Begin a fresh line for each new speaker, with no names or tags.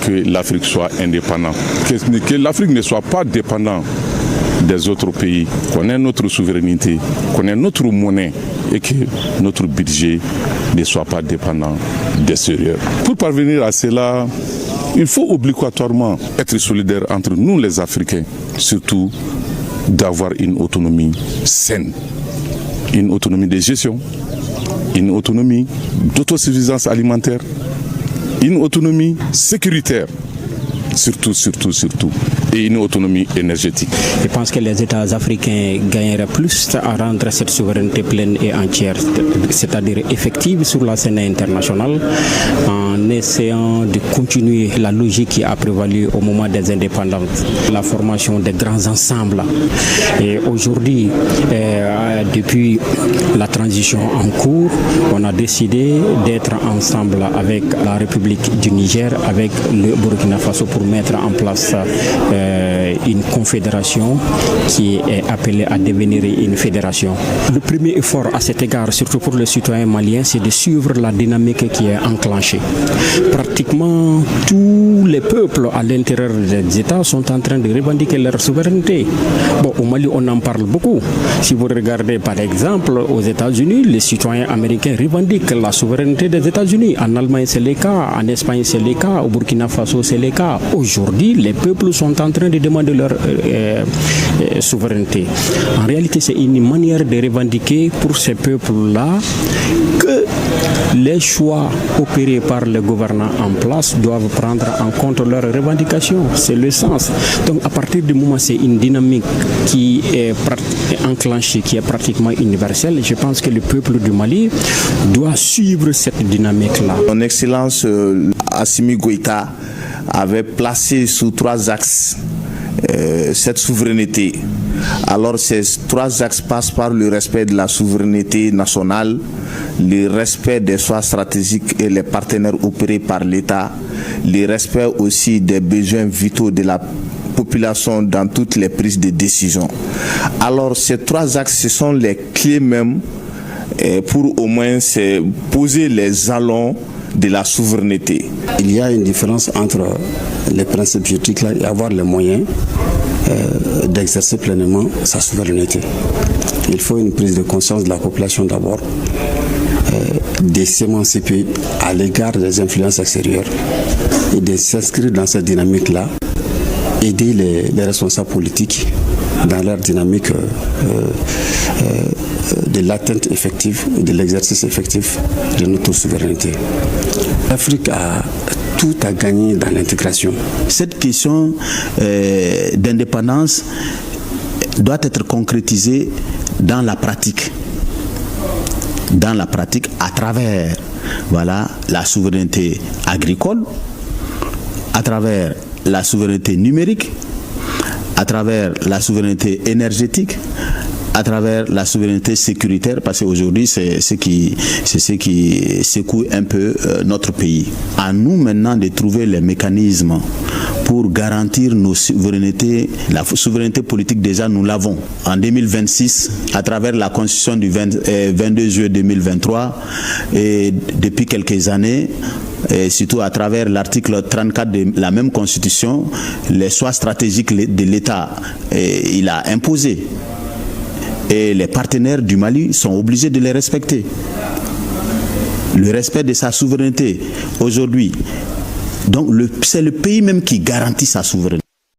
que l'Afrique soit indépendante, que l'Afrique ne soit pas dépendante des autres pays, qu'on ait notre souveraineté, qu'on ait notre monnaie et que notre budget ne soit pas dépendant des extérieurs. Pour parvenir à cela, il faut obligatoirement être solidaire entre nous les Africains, surtout d'avoir une autonomie saine, une autonomie de gestion, une autonomie d'autosuffisance alimentaire, une autonomie sécuritaire, surtout, et une autonomie énergétique.
Je pense que les États africains gagneraient plus à rendre cette souveraineté pleine et entière, c'est-à-dire effective sur la scène internationale, en essayant de continuer la logique qui a prévalu au moment des indépendances, la formation des grands ensembles. Et aujourd'hui, depuis la transition en cours, on a décidé d'être ensemble avec la République du Niger, avec le Burkina Faso pour mettre en place une confédération qui est appelée à devenir une fédération. Le premier effort à cet égard, surtout pour les citoyens maliens, c'est de suivre la dynamique qui est enclenchée. Pratiquement tous les peuples à l'intérieur des États sont en train de revendiquer leur souveraineté. Bon, au Mali, on en parle beaucoup. Si vous regardez par exemple aux États-Unis, les citoyens américains revendiquent la souveraineté des États-Unis. En Allemagne, c'est le cas. En Espagne, c'est le cas. Au Burkina Faso, c'est le cas. Aujourd'hui, les peuples sont en train de demander leur souveraineté. En réalité, c'est une manière de revendiquer pour ces peuples-là que les choix opérés par les gouvernants en place doivent prendre en compte leurs revendications. C'est le sens. Donc, à partir du moment où c'est une dynamique qui est enclenchée, qui est pratiquement universelle, je pense que le peuple du Mali doit suivre cette dynamique-là.
Son Excellence Assimi Goïta avait placé sous 3 axes cette souveraineté. Alors ces 3 axes passent par le respect de la souveraineté nationale, le respect des choix stratégiques et les partenaires opérés par l'État, le respect aussi des besoins vitaux de la population dans toutes les prises de décision. Alors ces 3 axes, ce sont les clés même pour au moins poser les jalons de la souveraineté.
Il y a une différence entre les principes éthiques là et avoir les moyens d'exercer pleinement sa souveraineté. Il faut une prise de conscience de la population d'abord, de s'émanciper à l'égard des influences extérieures et de s'inscrire dans cette dynamique-là, aider les responsables politiques dans leur dynamique de l'atteinte effective et de l'exercice effectif de notre souveraineté. L'Afrique a tout à gagner dans l'intégration.
Cette question d'indépendance doit être concrétisée dans la pratique. Dans la pratique, à travers la souveraineté agricole, à travers la souveraineté numérique, à travers la souveraineté énergétique, à travers la souveraineté sécuritaire, parce qu'aujourd'hui c'est ce qui secoue un peu notre pays. À nous maintenant de trouver les mécanismes pour garantir nos souverainetés. La souveraineté politique déjà nous l'avons. En 2026, à travers la constitution du 22 juillet 2023 et depuis quelques années, et surtout à travers l'article 34 de la même constitution, les choix stratégiques de l'État, il a imposé. Et les partenaires du Mali sont obligés de les respecter. Le respect de sa souveraineté aujourd'hui. Donc c'est le pays même qui garantit sa souveraineté.